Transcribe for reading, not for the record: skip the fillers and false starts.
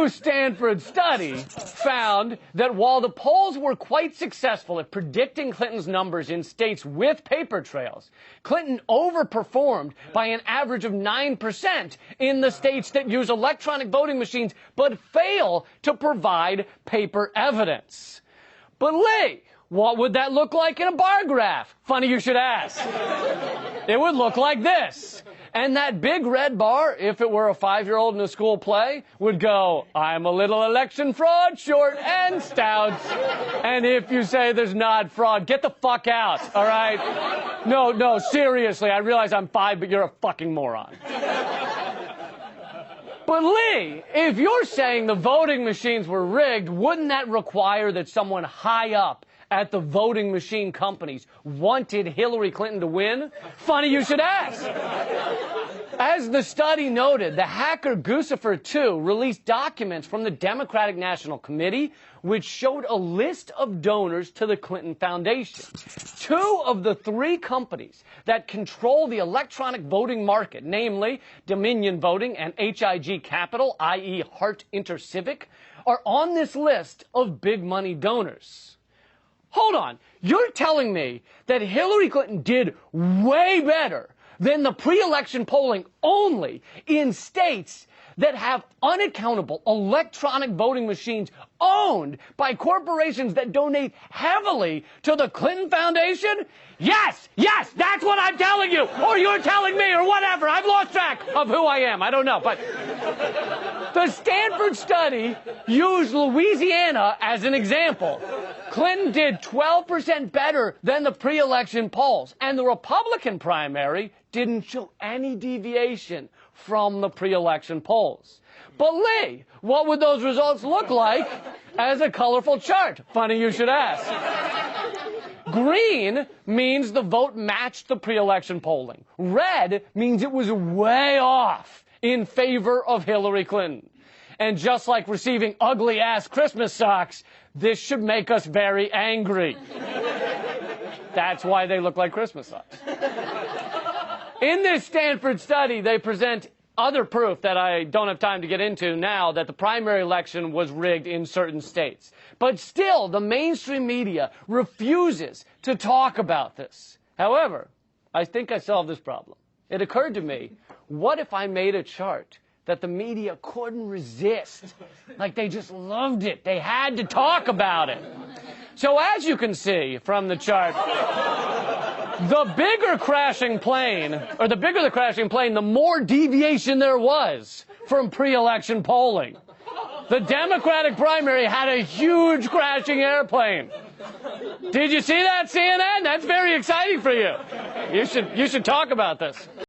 new Stanford study found that while the polls were quite successful at predicting Clinton's numbers in states with paper trails, Clinton overperformed by an average of 9% in the states that use electronic voting machines but fail to provide paper evidence. But Lee, what would that look like in a bar graph? Funny you should ask. It would look like this. And that big red bar, if it were a 5-year-old in a school play, would go, I'm a little election fraud, short and stout. And if you say there's not fraud, get the fuck out, all right? No, seriously, I realize I'm 5, but you're a fucking moron. But Lee, if you're saying the voting machines were rigged, wouldn't that require that someone high up at the voting machine companies wanted Hillary Clinton to win? Funny you should ask. As the study noted, the hacker Guccifer 2 released documents from the Democratic National Committee which showed a list of donors to the Clinton Foundation. 2 of the 3 companies that control the electronic voting market, namely Dominion Voting and HIG Capital, i.e. Hart InterCivic, are on this list of big money donors. Hold on, you're telling me that Hillary Clinton did way better than the pre-election polling only in states that have unaccountable electronic voting machines owned by corporations that donate heavily to the Clinton Foundation? Yes, that's what I'm telling you, or you're telling me, or whatever. I've lost track of who I am. I don't know, but the Stanford study used Louisiana as an example. Clinton did 12% better than the pre-election polls, and the Republican primary didn't show any deviation from the pre-election polls. But Lee, what would those results look like as a colorful chart? Funny you should ask. Green means the vote matched the pre-election polling. Red means it was way off in favor of Hillary Clinton. And just like receiving ugly-ass Christmas socks, this should make us very angry. That's why they look like Christmas socks. In this Stanford study, they present other proof that I don't have time to get into now that the primary election was rigged in certain states. But still, the mainstream media refuses to talk about this. However, I think I solved this problem. It occurred to me, what if I made a chart that the media couldn't resist? Like they just loved it. They had to talk about it. So as you can see from the chart, the bigger the crashing plane, the more deviation there was from pre-election polling. The Democratic primary had a huge crashing airplane. Did you see that, CNN? That's very exciting for you. You should talk about this.